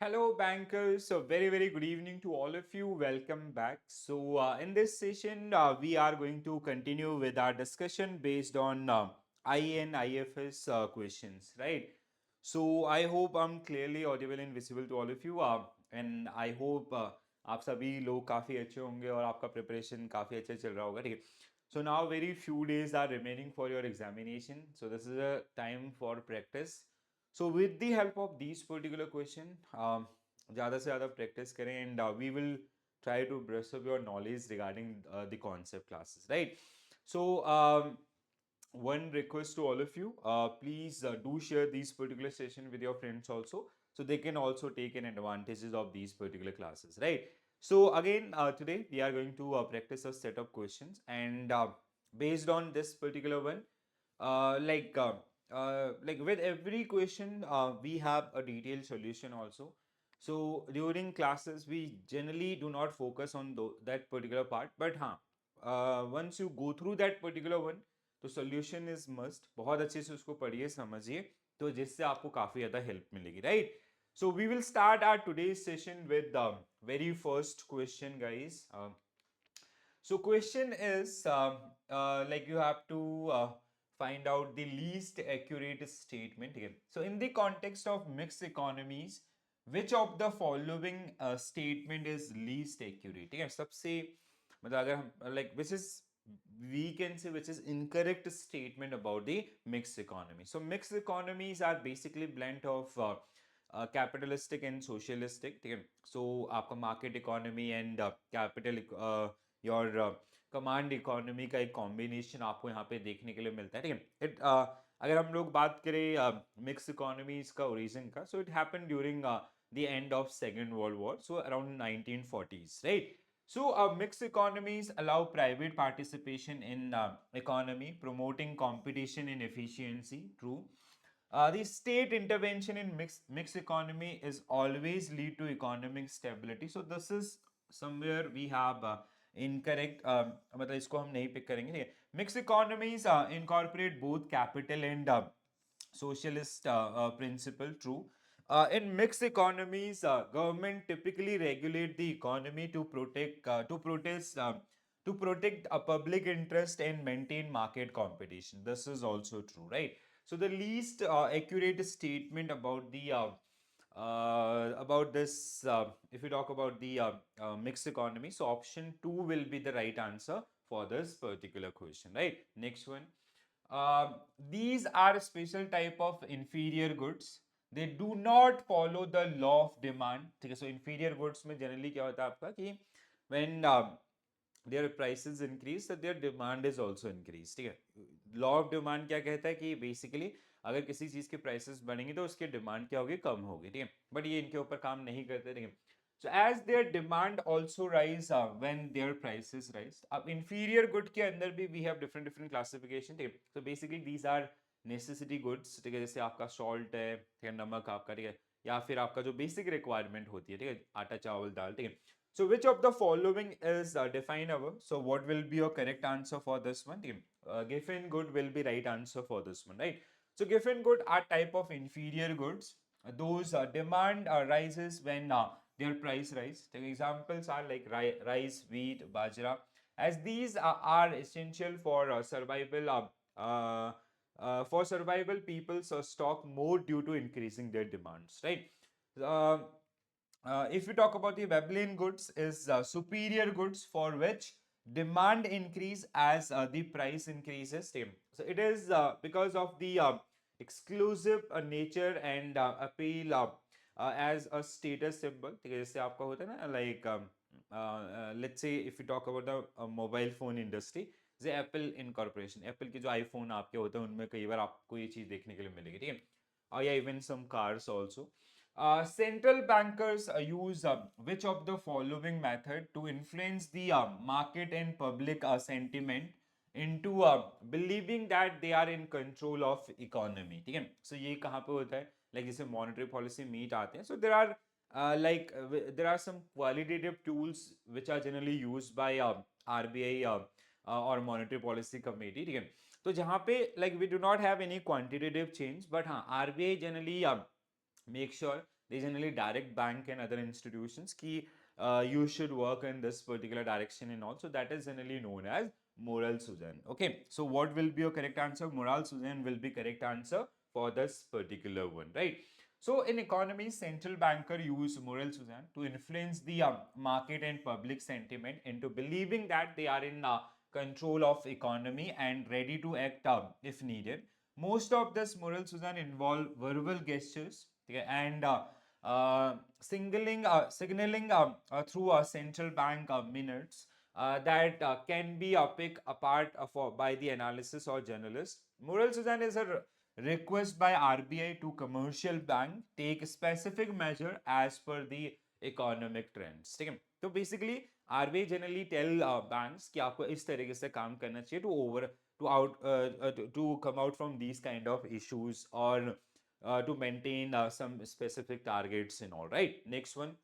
Hello, bankers. So, very good evening to all of you. Welcome back. So, in this session, we are going to continue with our discussion based on IE and IFS questions, right? So, I hope I'm clearly audible and visible to all of you. And I hope आप सभी लोग काफ़ी अच्छे होंगे और आपका preparation काफ़ी अच्छे चल रहा होगा, ठीक है? So now very few days are remaining for your examination. So this is a time for practice. So with the help of these particular question, ज़्यादा से ज़्यादा practice करें and we will try to brush up your knowledge regarding the concept classes, right? So one request to all of you, please do share these particular session with your friends also, so they can also take an advantages of these particular classes, right? So again, today we are going to practice a set of questions, and based on this particular one, uh, like uh, like with every question, we have a detailed solution also. So during classes, we generally do not focus on that particular part, but once you go through that particular one, तो solution is must, बहुत अच्छे से उसको पढ़िए समझिए, तो जिससे आपको काफी ज्यादा हेल्प मिलेगी, right? So we will start our today's session with the very first question, guys. So question is like you have to find out the least accurate statement here. So in the context of mixed economies, which of the following statement is least accurate? ठीक है, सबसे मतलब अगर हम like which is, we can say which is incorrect statement about the mixed economy. So mixed economies are basically blend of capitalistic and socialistic, ठीक है? So आपका market economy and capital your command economy का एक combination आपको यहाँ पे देखने के लिए मिलता है, ठीक है? अगर हम लोग बात करें मिक्स इकोनॉमीज का ओरिजिन का, so it happened during the end of second world war, so around 1940s, right? So mixed economies allow private participation in economy, promoting competition and efficiency. True. The state intervention in mixed economy is always lead to economic stability. So this is somewhere we have incorrect. मतलब इसको हम नहीं pick करेंगे, ठीक है? Mixed economies incorporate both capital and socialist principle. True. In mixed economies, government typically regulate the economy to protect a public interest and maintain market competition. This is also true, right? So the least accurate statement about this, if you talk about the mixed economy, so option 2 will be the right answer for this particular question, right? Next one. These are special type of inferior goods. They do not follow the law of demand, ठीक है? So inferior goods में generally क्या होता है आपका कि when their prices increase, so their demand is also increased, ठीक है? लॉ ऑफ डिमांड क्या कहता है कि बेसिकली अगर किसी चीज के प्राइसेस बढ़ेंगे तो उसकी डिमांड क्या होगी, कम होगी, ठीक है? बट ये इनके ऊपर काम नहीं करते, ठीक है? So as their demand also rise when their prices rise. अब inferior good के अंदर भी we have different classification, ठीक है? So basically these are necessity goods, ठीक है? जैसे आपका salt है, ठीक है? नमक आपका, ठीक है? या फिर आपका जो basic requirement होती है, ठीक है? आटा चावल दाल, ठीक है? So which of the following is defined above? So what will be your correct answer for this one? Giffen good will be right answer for this one, right? So giffen good are type of inferior goods. Those demand rises when their price rise. The examples are like rice, wheat, bajra, as these are essential for survival. For survival, people stock more due to increasing their demands, right? Uh, if we talk about the Babylon goods, is superior goods for which demand increase as the price increases. Same. So it is because of the exclusive nature and appeal as a status symbol. ठीक है, जैसे आपका होता है ना, like let's say if you talk about the mobile phone industry, जैसे Apple incorporation, Apple के जो आईफोन आपके होते हैं उनमें कई बार आपको ये चीज देखने के लिए मिलेगी, ठीक है? और या even some cars also. Central bankers use which of the following method to influence the market and public sentiment into believing that they are in control of economy, ठीक है? So ये कहाँ पे होता है? Like जैसे monetary policy meet आते हैं, so there are there are some qualitative tools which are generally used by RBI or monetary policy committee, ठीक है? तो जहाँ पे like we do not have any quantitative change, but हाँ RBI generally make sure they generally direct bank and other institutions ki you should work in this particular direction and all. So that is generally known as moral suasion. Okay, so what will be your correct answer? Moral suasion will be correct answer for this particular one, right? So in economy, central banker use moral suasion to influence the market and public sentiment into believing that they are in control of economy and ready to act if needed. Most of this moral suasion involve verbal gestures, okay, and signaling through a central bank minutes that can be picked apart by the analysis or journalist. Moral suasion is a request by RBI to commercial bank take specific measure as per the economic trends. ठीक है, तो basically RBI generally tell banks कि आपको इस तरीके से काम करना चाहिए to come out from these kind of issues or to maintain some specific targets and all, right? Next one.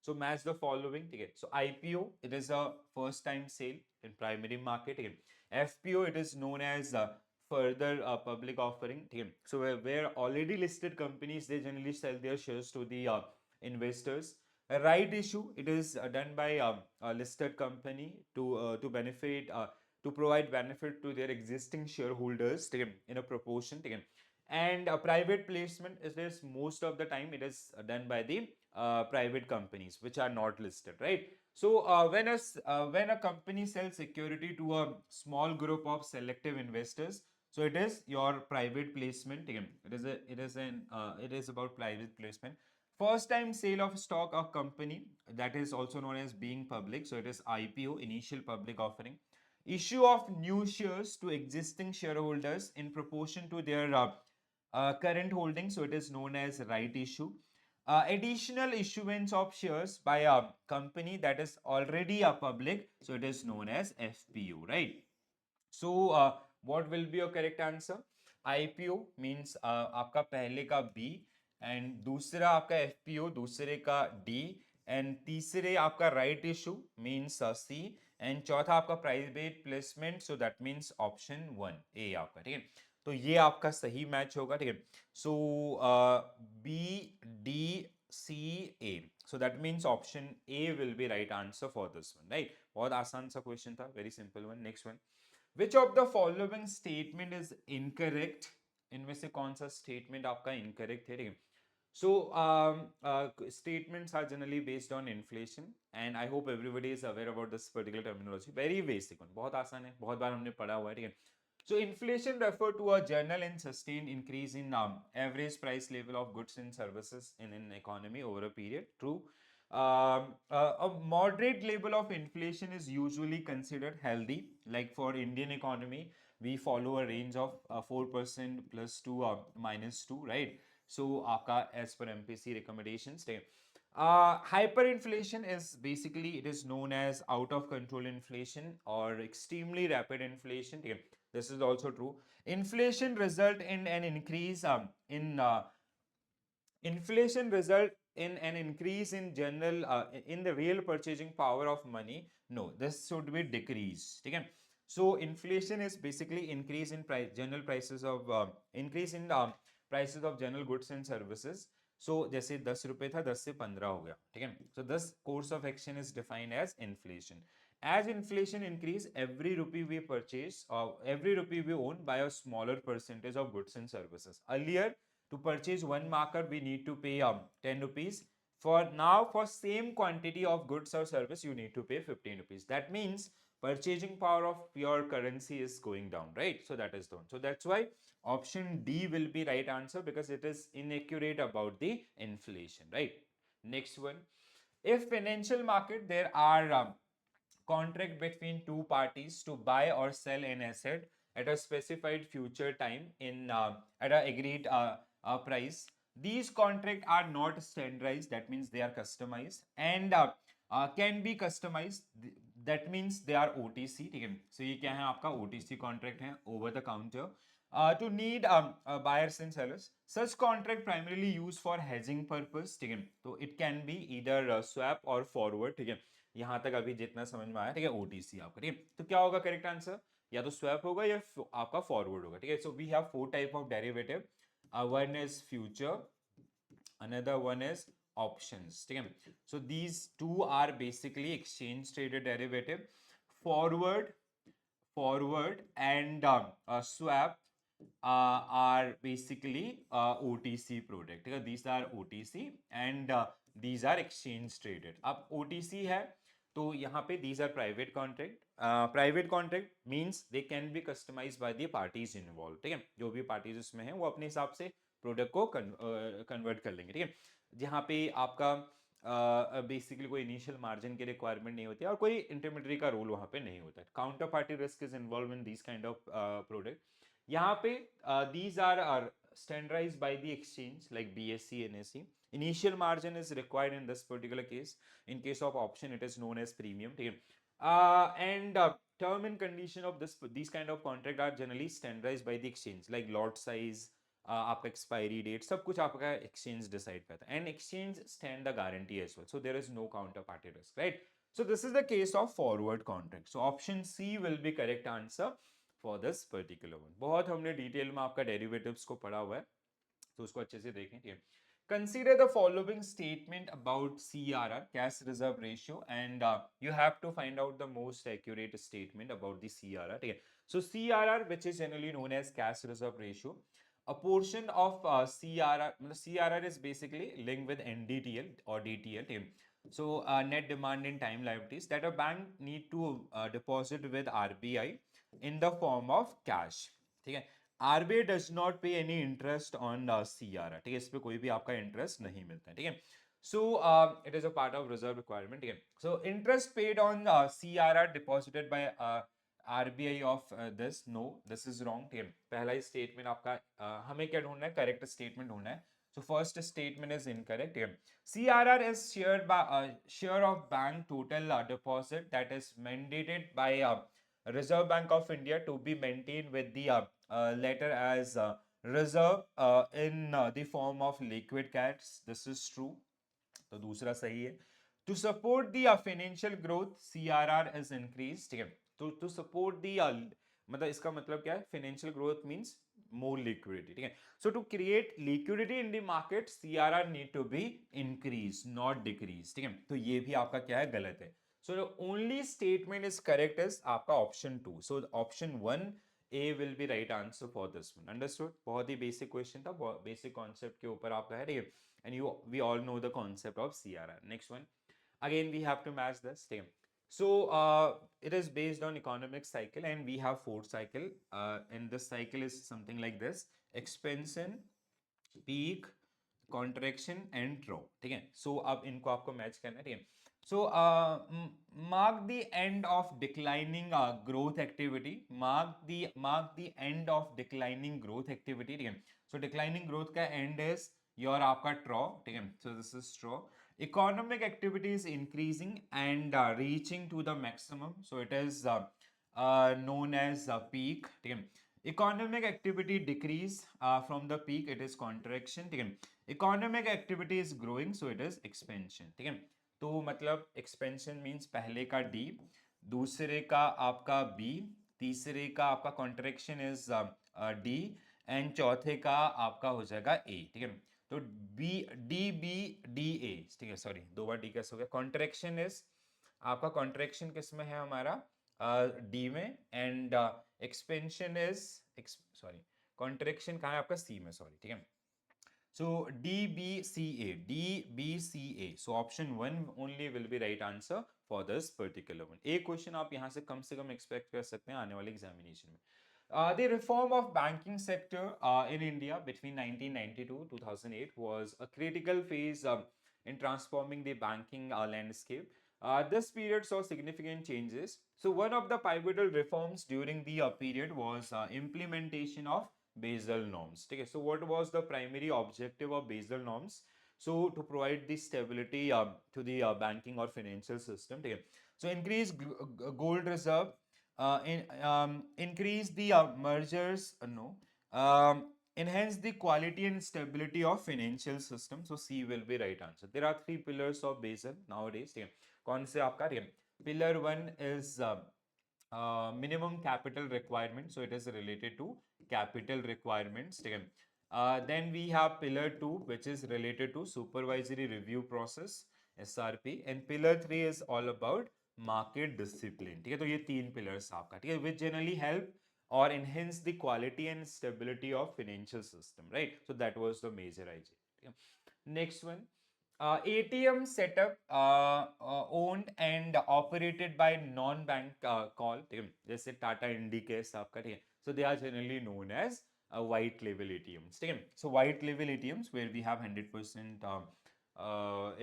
So match the following. Okay. So IPO, it is a first time sale in primary market. Okay. FPO, it is known as further public offering. Okay. So where already listed companies, they generally sell their shares to the investors. A right issue, it is done by a listed company to benefit to provide benefit to their existing shareholders, okay, in a proportion. Okay. And a private placement is this, most of the time it is done by the private companies which are not listed, right? So when a company sells security to a small group of selective investors, so it is your private placement. Again, it is about private placement. First time sale of stock of company, that is also known as being public. So it is IPO, initial public offering. Issue of new shares to existing shareholders in proportion to their current holding, so it is known as right issue. Additional issuance of shares by a company that is already a public, so it is known as FPO, right? So what will be your correct answer? IPO means आपका पहले का B and दूसरा आपका FPO दूसरे का D and तीसरे आपका right issue means C and चौथा आपका private placement, so that means option 1 A आपका, ठीक है? तो ये आपका सही मैच होगा, ठीक है? So B D C A, so that means option A will be right answer for this one, right? बहुत आसान सा क्वेश्चन था, very simple one. Next one. Which of the following statement is incorrect? इनमें से कौन सा statement आपका incorrect है? So statements are generally based on inflation, and I hope everybody is aware about this particular terminology. Very basic one, बहुत आसान है, बहुत बार हमने पढ़ा हुआ है, ठीक है? So inflation refer to a general and sustained increase in average price level of goods and services in an economy over a period. True. A moderate level of inflation is usually considered healthy. Like for Indian economy, we follow a range of 4% plus 2 minus 2, right? So, as per MPC recommendations, hyperinflation is basically, it is known as out of control inflation or extremely rapid inflation. This is also true. Inflation result in an increase inflation result in an increase in general in the real purchasing power of money. No, this should be decrease. Okay. So inflation is basically increase in price, general prices of increase in prices of general goods and services. So जैसे 10 रुपए था 10 से 15 हो गया, ठीक है? So this course of action is defined as inflation. As inflation increase, every rupee we purchase or every rupee we own by a smaller percentage of goods and services. Earlier, to purchase one marker, we need to pay 10 rupees. For now, for same quantity of goods or service, you need to pay 15 rupees. That means purchasing power of pure currency is going down, right? So that is done. So that's why option D will be right answer, because it is inaccurate about the inflation, right? Next one. If financial market, there are contract between two parties to buy or sell an asset at a specified future time in at an agreed price. These contracts are not standardized, that means they are customized, and can be customized, that means they are OTC, ठीक है? So ये क्या है आपका OTC contract है, over the counter. To need buyers and sellers. Such contract primarily used for hedging purpose, ठीक है? तो it can be either swap or forward, ठीक है? यहाँ तक अभी जितना समझ में आया, ठीक है? OTC आपका, ठीक है? तो क्या होगा करेक्ट आंसर? या तो स्वैप होगा या आपका फॉरवर्ड होगा, ठीक है? So we have 4 type of derivative. One is future, another one is options. ठीक है, so these two are basically exchange traded derivative. Forward forward and swap are basically OTC product. ठीक है, these are OTC and these are exchange traded. अब OTC है तो यहाँ पे these are private contract. Private contract means they can be customized by the parties involved. ठीक है, जो भी parties उसमें हैं वो अपने हिसाब से प्रोडक्ट को कन्वर्ट कर लेंगे. ठीक है, जहाँ पे आपका बेसिकली कोई इनिशियल मार्जिन की रिक्वायरमेंट नहीं होती है और कोई इंटरमीडियरी का रोल वहाँ पे नहीं होता है. Counter party risk is involve in this kind of product. यहाँ पे these are standardized by the exchange like BSE and NSE. Initial margin is required in this particular case. In case of option, it is known as premium. ठीक है, and term and condition of these kind of contract are generally standardized by the exchange like lot size, आपका expiry date, सब कुछ आपका exchange decide करता है. And exchange stand the guarantee as well, so there is no counter party risk, right. So this is the case of forward contract. So option C will be correct answer for this particular one. बहुत हमने detail में आपका derivatives को पढ़ा हुआ है तो उसको अच्छे से देखें. ठीक है, consider the following statement about CRR, cash reserve ratio, and you have to find out the most accurate statement about the CRR. ठीक है, so CRR, which is generally known as cash reserve ratio, a portion of CRR, CRR is basically linked with NDTL or DTL. ठीक है, so net demand in time liabilities that a bank need to deposit with RBI in the form of cash. ठीक है, RBI does not pay any interest on CRR. ठीक है, इस पे कोई भी आपका इंटरेस्ट नहीं मिलता है. ठीक है, so it is a part of reserve requirement. ठीक है, so interest paid on CRR deposited by RBI of this, no, this is wrong. ठीक है, पहला ही स्टेटमेंट आपका हमें क्या ढूंढना है, करेक्ट स्टेटमेंट ढूंढना है. So first statement is incorrect here. CRR is shared by share of bank total deposit that is mandated by Reserve Bank of India to be maintained with the letter as reserve in the form of liquid cash. This is true. तो दूसरा सही है. To support the financial growth, CRR is increased. ठीक है, to support the मतलब इसका मतलब क्या है, financial growth means more liquidity. ठीक है, so to create liquidity in the market, CRR need to be increased, not decreased. ठीक है, तो ये भी आपका क्या है, गलत है. So the only statement is correct is आपका option 2. So option 1 A will be right answer for this one. Understood? बहुत ही basic question था, basic concept के ऊपर आपका है. ठीक है, and we all know the concept of CRR. Next one, again we have to match this. ठीक है, so it is based on economic cycle and we have fourth cycle, and this cycle is something like this: expansion, peak, contraction and trough. ठीक है, so अब इनको आपको match करना है. ठीक है, so mark the end of declining growth activity. Mark the end of declining growth activity. ठीक है, so declining growth का end is your आपका trough. ठीक है, so this is trough. Economic activity is increasing and reaching to the maximum, so it is known as peak. ठीक है, economic activity decrease from the peak, it is contraction. ठीक है, economic activity is growing, so it is expansion. ठीक है, तो मतलब expansion means पहले का D, दूसरे का आपका B, तीसरे का आपका contraction is D and चौथे का आपका हो जाएगा A. ठीक है, तो B D B D A. ठीक है, सॉरी दो बार D कैसे हो गया. contraction is आपका contraction किस में है हमारा, D में, and expansion is sorry contraction कहाँ है आपका, C में. सॉरी. ठीक है, so DBCA, DBCA. So option 1 only will be right answer for this particular one. एक क्वेश्चन आप यहाँ से कम एक्सपेक्ट कर सकते हैं आने वाले एग्जामिनेशन में. The reform of banking sector in India between 1992 2008 was a critical phase in transforming the banking landscape. This period saw significant changes. So one of the pivotal reforms during the period was implementation of Basel norms. Okay, so what was the primary objective of Basel norms? So to provide the stability to the banking or financial system. Okay, so increase gold reserve, increase the mergers, enhance the quality and stability of financial system. So C will be right answer. There are three pillars of Basel nowadays. Okay, कौन से आपका, pillar 1 is minimum capital requirement, so it is related to capital requirements. ठीक है, Then we have pillar 2, which is related to supervisory review process, SRP, and pillar 3 is all about market discipline. ठीक है, तो ये तीन pillars आपका, ठीक है, which generally help or enhance the quality and stability of financial system, right? So that was the major idea. ठीक है. Next one. ATM setup owned and operated by non-bank call, ठीक है, जैसे टाटा इंडिकेस आपका, ठीक है, so they are generally known as white label ATMs, ठीक है, so white label ATMs where we have 100%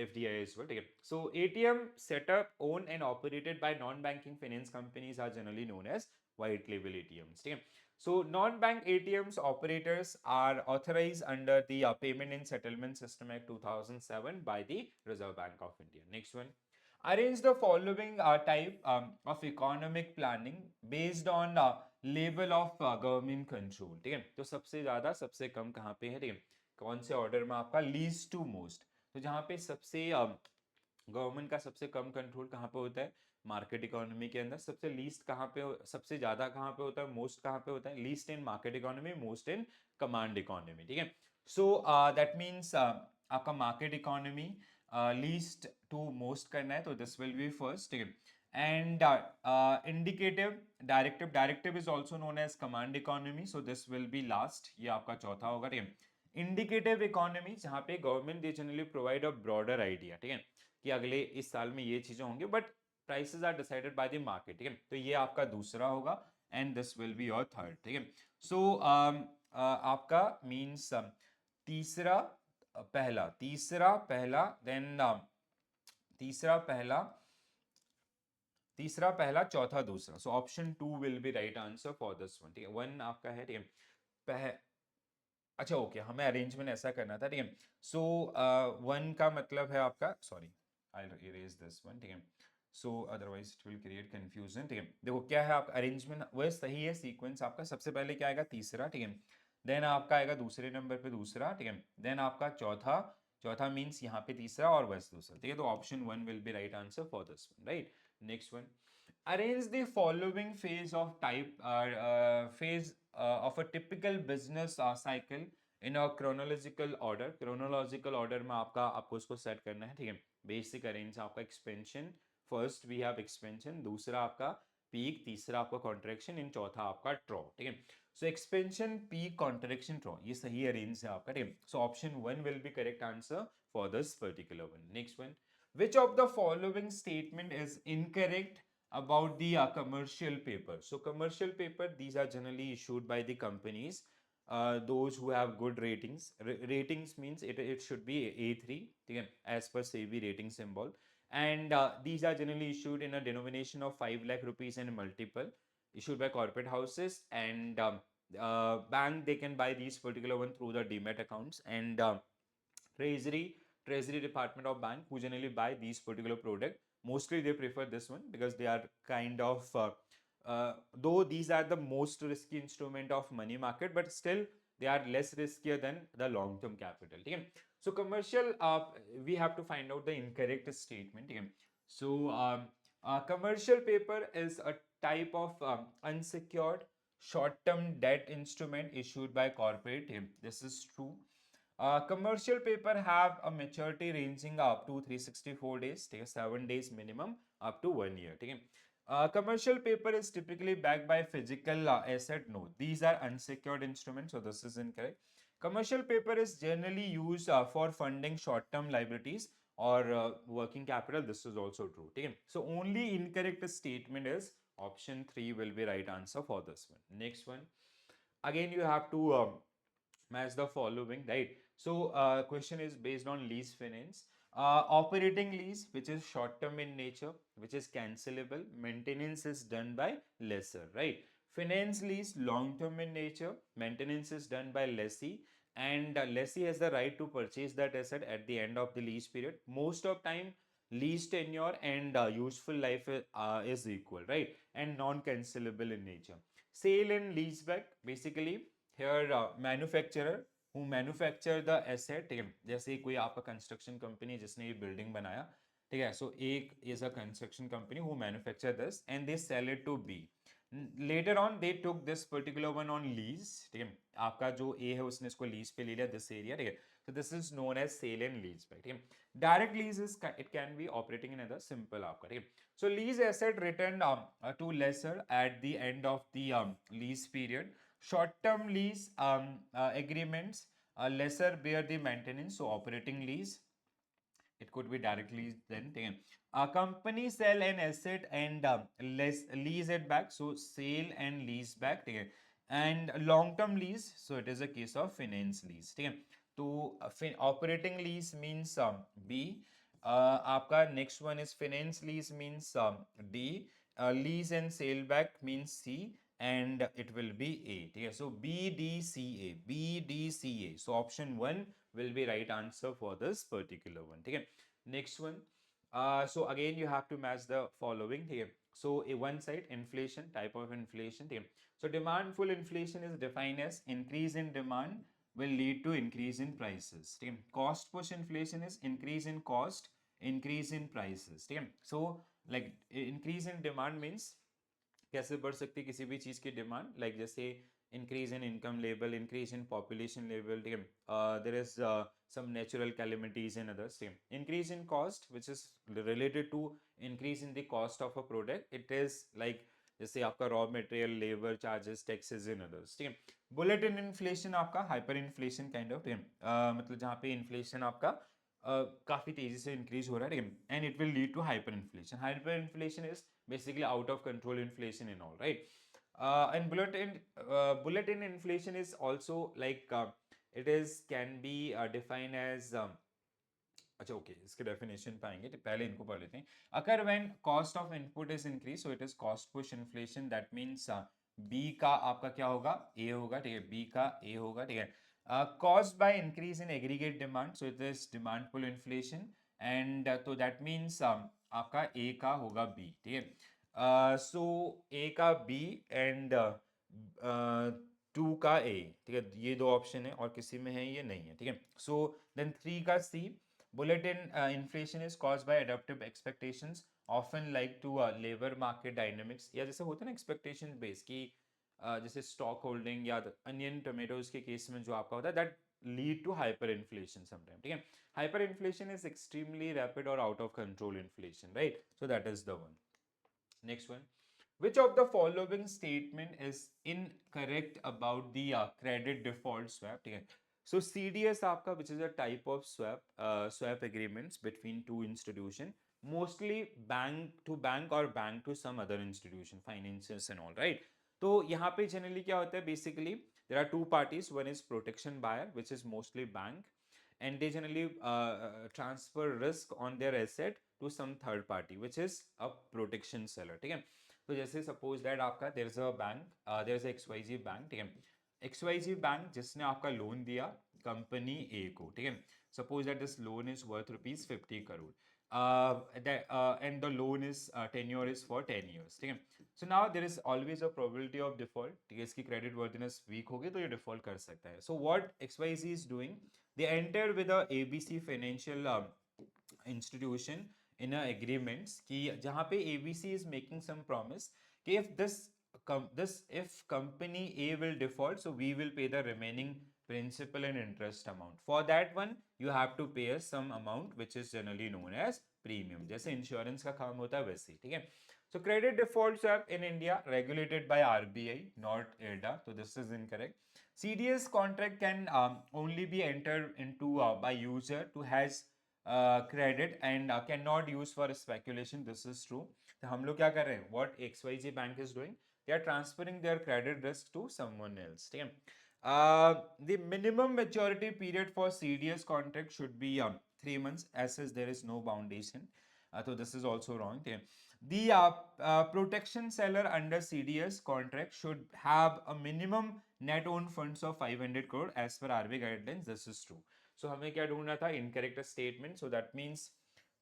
FDI as well, ठीक है, so ATM setup owned and operated by non-banking finance companies are generally known as white label ATMs, ठीक है. So non-bank ATMs operators are authorized under the Payment and Settlement System Act 2007 by the Reserve Bank of India. Next one. Arrange the following type of economic planning based on level of government control. ठीक है, तो सबसे ज्यादा सबसे कम कहाँ पे है, ठीक है, कौन से ऑर्डर में आपका लीस्ट टू मोस्ट, तो जहाँ पे सबसे गवर्नमेंट का सबसे कम कंट्रोल कहाँ पे होता है, मार्केट इकोनॉमी के अंदर, सबसे लीस्ट कहाँ पे, सबसे ज्यादा कहाँ पे होता है, मोस्ट कहाँ पे होता है, least in market economy, most in command economy, ठीक है. सो दैट मीन्स आपका market economy least to most करना है, तो दिस विल बी फर्स्ट, ठीक है. And indicative directive is also known as command economy, so this will be last, ये आपका चौथा होगा, ठीक है. इंडिकेटिव इकोनॉमी जहां पे government they generally provide a broader idea, ठीक है, कि अगले इस साल में ये चीजें होंगी, but prices are decided by the market, ठीक है, तो ये आपका दूसरा होगा and this will be your third, ठीक है. सो आपका मींस तीसरा पहला देन तीसरा पहला चौथा दूसरा, so option 2 will be right answer for this one, ठीक है. 1 आपका है, ठीक है, अच्छा ओके, हमें अरेंजमेंट ऐसा करना था, ठीक है. सो 1 का मतलब है आपका, sorry I erase this one, ठीक है, सो otherwise it will create confusion, ठीक है. देखो क्या है आपका अरेंजमेंट, वह सही है, सीक्वेंस आपका सबसे पहले क्या आएगा, तीसरा, ठीक है, देन आपका आएगा दूसरे नंबर पे दूसरा, ठीक है, देन आपका चौथा मींस यहाँ पे तीसरा और बस दूसरा, ठीक है, तो option 1 will be right answer for this one, right. Next one. Arrange the following phase of phase of a typical business cycle in a chronological order में आपको उसको सेट करना है, ठीक है. बेसिक अरेंज आपका expansion, first we have expansion, दूसरा आपका पीक, तीसरा आपका कॉन्ट्रेक्शन, इन चौथा आपका ट्रॉ, ठीक है. सो एक्सपेंशन, पीक, कॉन्ट्रेक्शन, ट्रॉ, ये सही अरेंज है आपका, ठीक है. So option 1 will be correct answer for this particular one. Next one. Which of the following statement is incorrect about the commercial paper? So commercial paper, these are generally issued by the companies, those who have good ratings. Ratings means it should be A3, okay, as per SEBI rating symbol. And these are generally issued in a denomination of 5 lakh rupees and multiple, issued by corporate houses, and bank, they can buy these particular one through the demat accounts, and treasury department of bank who generally buy these particular product, mostly they prefer this one because they are kind of though these are the most risky instrument of money market, but still they are less riskier than the long term capital, okay? So commercial, we have to find out the incorrect statement, okay? So commercial paper is a type of unsecured short term debt instrument issued by corporate, this is true. Commercial paper have a maturity ranging up to 364 days, take 7 days minimum, up to 1 year. Okay? Commercial paper is typically backed by physical asset. No, these are unsecured instruments, so this is incorrect. Commercial paper is generally used for funding short-term liabilities or working capital. This is also true. Okay? So only incorrect statement is option 3 will be right answer for this one. Next one. Again, you have to match the following, right? So question is based on lease finance. Operating lease, which is short term in nature, which is cancelable, maintenance is done by lessor, right? Finance lease, long term in nature, maintenance is done by lessee, and lessee has the right to purchase that asset at the end of the lease period. Most of time lease tenure and useful life is equal, right? And non cancelable in nature. Sale and lease back, basically here manufacturer who manufacture the asset, ठीक है, जैसे कोई आपका construction company जिसने ये building बनाया, ठीक है, सो एक is a construction company who manufacture this and they sell it to B. Later on they took this particular one on lease, ठीक है, आपका जो A है उसने इसको लीज पे ले लिया this area, ठीक है, so this is known as sale and lease back, ठीक है. Direct lease is it can be operating in other simple आपका, ठीक है. So lease asset returned to lesser at the end of the lease period. Short term lease agreements lesser bear the maintenance, so operating lease, it could be directly then taken. A company sell an asset and lease it back. So sale and lease back. Okay. And long term lease. So it is a case of finance lease. Okay. तो operating lease means B. आपका next one is finance lease means D. Lease and sale back means C. And it will be A. Okay. So B, D, C, A. B, D, C, A. So option 1 will be right answer for this particular one. Okay. Next one. So again, you have to match the following here. So a one side inflation, type of inflation here. So demand full inflation is defined as increase in demand will lead to increase in prices. Okay. Cost push inflation is increase in cost, increase in prices. Okay. So like increase in demand means कैसे बढ़ सकती है किसी भी चीज की demand, like जैसे increase in income level, increase in population level, ठीक है, there is some natural calamities and others, ठीक है. Increase in cost which is related to increase in the cost of a product, it is like जैसे आपका raw material, labour charges, taxes and others, ठीक है. Bullet in inflation आपका hyper inflation kind of, ठीक है, मतलब जहाँ पे इन्फ्लेशन आपका काफी तेजी से इंक्रीज हो रहा है, and it will lead to hyper inflation. Hyper inflation is basically out of control inflation and all, right? And bulletin inflation is also like it is can be defined as अच्छा okay, इसके definition पाएंगे तो पहले इनको पढ़ लेते हैं. अगर when cost of input is increase so it is cost push inflation, that means B का आपका क्या होगा, ए होगा, ठीक है, बी का ए होगा, ठीक है. Cost by increase in aggregate demand so it is demand pull inflation, and तो दैट मींस आपका ए का होगा बी, ठीक है. सो ए का बी एंड 2 का ए, ठीक है, ये दो ऑप्शन है और किसी में है ये नहीं है, ठीक है. सो देन 3 का सी. Bulletin inflation is caused by adaptive expectations, often like to labor market dynamics. या जैसे होता है ना expectation base की जैसे stock holding या onion tomatoes के केस में जो आपका होता है that lead to hyperinflation sometimes, ठीक है. Hyperinflation is extremely rapid or out of control inflation, right? So that is the one. Next one. Which of the following statement is incorrect about the credit default swap? ठीक है. So CDS आपका which is a type of swap agreements between two institution, mostly bank to bank or bank to some other institution, finances and all, right? तो यहाँ पे generally क्या होता है, basically there are two parties, one is protection buyer which is mostly bank, and they generally transfer risk on their asset to some third party which is a protection seller, ठीक है. तो जैसे suppose that आपका there is a bank, there is XYZ bank, ठीक है. XYZ bank जिसने आपका loan दिया कंपनी ए को, ठीक है. Suppose that this loan is worth ₹50 crore, and the loan is tenure is for 10 years, ठीक है. So now there is always a probability of default, ठीक है, इसकी क्रेडिट वर्थिनेस वीक होगी तो ये डिफॉल्ट कर सकता है. So what XYZ is doing, they enter with a ABC financial institution in a agreements कि जहाँ पे ABC is making some promise कि if company A will default, so we will pay the remaining principal and interest amount. For that one you have to pay us some amount which is generally known as premium, जैसे insurance का काम होता है वैसे, ठीक है. So credit default swap in India regulated by RBI, not IRDA, so this is incorrect. CDS contract can only be entered into by user to has credit and cannot use for speculation. This is true. तो हम लोग क्या कर रहे हैं, what XYZ bank is doing, they are transferring their credit risk to someone else, ठीक है. The minimum maturity period for CDS contract should be 3 months, as is there is no foundation. So this is also wrong, ठीक है. The protection seller under CDS contract should have a minimum net owned funds of 500 crore as per RBI guidelines. This is true. So हमें क्या ढूंढना था, incorrect statement. So that means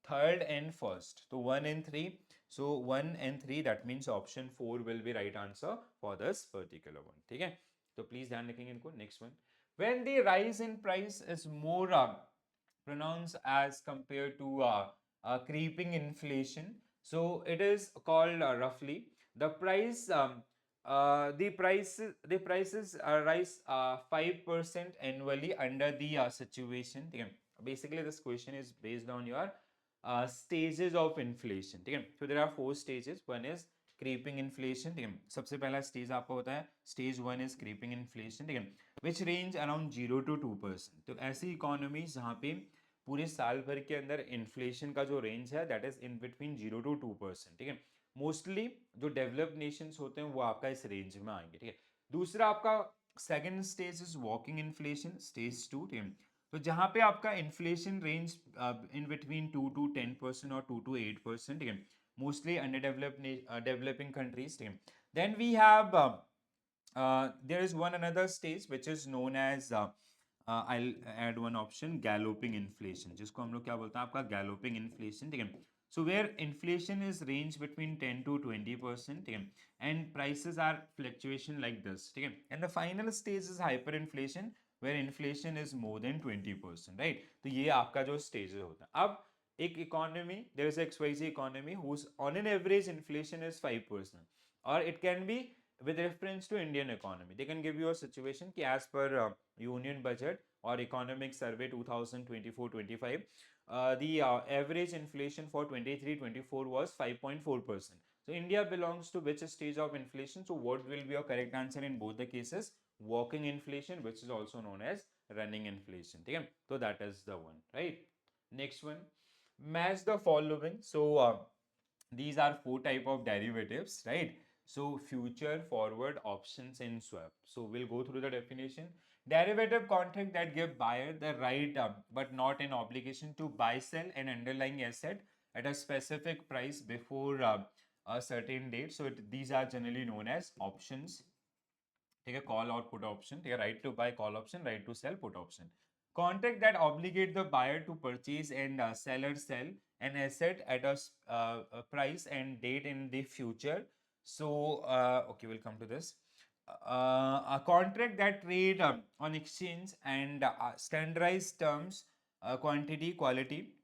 third and first. So 1 and 3. So 1 and 3, that means option 4 will be right answer for this particular one. ठीक है, तो please ध्यान रखेंगे इनको. Next one. When the rise in price is more pronounced as compared to creeping inflation, so it is called roughly the price the prices rise 5% annually under the situation. ठीक है. Basically, this question is based on your stages of inflation. ठीक है. So there are 4 stages. One is creeping inflation. ठीक है. सबसे पहला stage आपको होता है स्टेज 1 is creeping inflation. ठीक है. Which range around 0 to 2%. तो ऐसी इकोनॉमीज जहाँ पे पूरे साल भर के अंदर इन्फ्लेशन का जो रेंज है that is in between 0 to 2%. ठीक है. मोस्टली जो डेवलप्ड नेशंस होते हैं वो आपका इस रेंज में आएंगे. ठीक है. दूसरा आपका second stage is walking inflation stage 2. ठीक है. तो जहां पे आपका inflation range in between 2 to 10% और 2 to 8%. ठीक है. Mostly under developing countries. ठीक है. Then we have there is one another stage which is known as I'll add one option galloping inflation जिसको हम लोग क्या बोलते हैं आपका galloping inflation. ठीक है. So where inflation is range between 10 to 20%. ठीक है. And prices are fluctuation like this. ठीक है. And the final stage is hyperinflation where inflation is more than 20%. Right. तो ये आपका जो stages होता है. अब एक economy there is a XYZ economy whose on an average inflation is 5%. Or it can be with reference to Indian economy. They can give you a situation ki as per Union Budget or Economic Survey 2024-25, the average inflation for 23-24 was 5.4%. So India belongs to which stage of inflation? So what will be your correct answer in both the cases? Walking inflation, which is also known as running inflation. Okay? So that is the one, right? Next one, match the following. So these are 4 type of derivatives, right? So future, forward, options, and swap. So we'll go through the definition. Derivative contract that give buyer the right but not an obligation to buy, sell an underlying asset at a specific price before a certain date. So these are generally known as options. Take a call or put option. Take a right to buy call option, right to sell put option. Contract that obligate the buyer to purchase and seller sell an asset at a price and date in the future. So, okay, we'll come to this. A contract that trade on exchange and standardized terms, quantity, quality.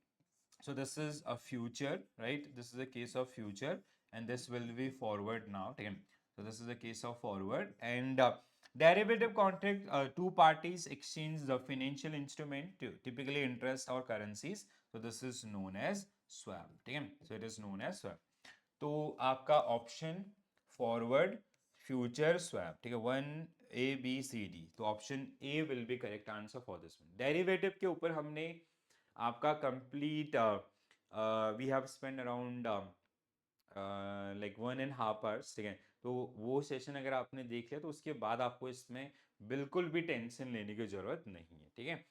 So this is a future, right? This is a case of future, and this will be forward now. Okay. So this is a case of forward and derivative contract. Two parties exchange the financial instrument, typically interest or currencies. So this is known as swap. Okay. So it is known as swap. तो आपका option forward future swap. ठीक है. 1 A B C D. तो option A will be correct answer for this one. Derivative के ऊपर हमने आपका complete we have spend around like 1.5 hours. ठीक है. तो वो सेशन अगर आपने देख लिया तो उसके बाद आपको इसमें बिल्कुल भी टेंशन लेने की जरूरत नहीं है. ठीक है.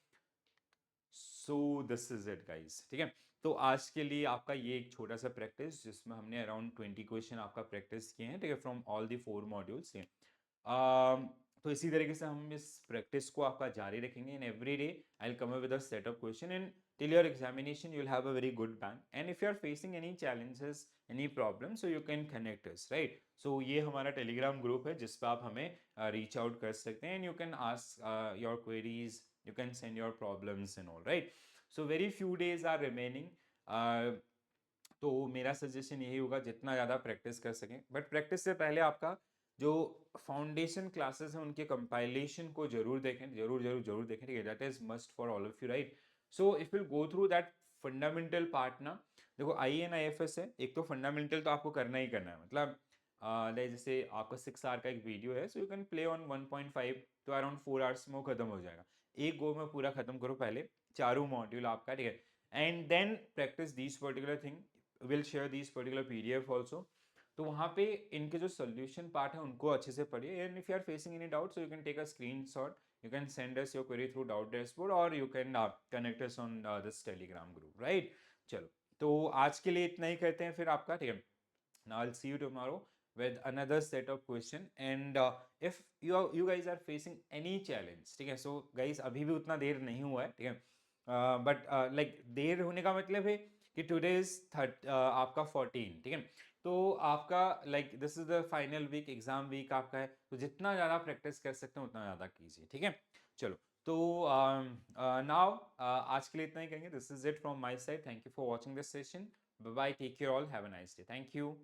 So this is it guys. ठीक है. तो आज के लिए आपका ये एक छोटा सा प्रैक्टिस जिसमें हमने अराउंड 20 क्वेश्चन आपका प्रैक्टिस किए हैं. ठीक है. From all the 4 modules. तो इसी तरीके से हम इस प्रैक्टिस को आपका जारी रखेंगे. In every day I will come up with a set of question and till your examination you will have a very good bank. And if you are facing any challenges, any problem, so you can connect us, right? So ये हमारा Telegram group है जिस पर आप हमें reach out कर सकते हैं. you can ask your queries, you can send your problems and all, right? So very few days are remaining. तो मेरा सजेशन यही होगा जितना ज़्यादा प्रैक्टिस कर सकें. बट प्रैक्टिस से पहले आपका जो फाउंडेशन क्लासेस हैं उनके कंपाइलेशन को जरूर देखें. जरूर जरूर जरूर देखें. ठीक है. That is must for all of you, right? So if will go through that fundamental part ना. देखो IE&IFS है. एक तो फंडामेंटल तो आपको करना ही करना है. मतलब जैसे आपका 6 hour का एक वीडियो है. सो यू कैन प्ले ऑन 1.5 तो अराउंड 4 hours में वो खत्म हो जाएगा. एक गो में पूरा खत्म करो पहले चारों मॉड्यूल आपका. ठीक है. And then practice this particular thing. Will share this particular PDF also. तो वहाँ पे इनके जो सोल्यूशन पार्ट है उनको अच्छे से पढ़िए. And if you are facing any doubt so you can take a screenshot. You can send us your query through doubt dashboard or you can connect us on this telegram group, right? चलो तो आज के लिए इतना ही करते हैं फिर आपका. ठीक है. Now I'll see you tomorrow with another set of question and if you guys are facing any challenge. ठीक है. So guys अभी भी उतना देर नहीं हुआ है. ठीक है. बट लाइक देर होने का मतलब है कि टुडे इज आपका 14. ठीक है. तो आपका like this is the final week. Exam week आपका है. तो जितना ज़्यादा प्रैक्टिस कर सकते हैं उतना ज़्यादा कीजिए. ठीक है. चलो तो नाउ आज के लिए इतना ही करेंगे. This is it from my side. Thank you for watching this session. Bye bye. Take care all. Have a nice day. Thank you.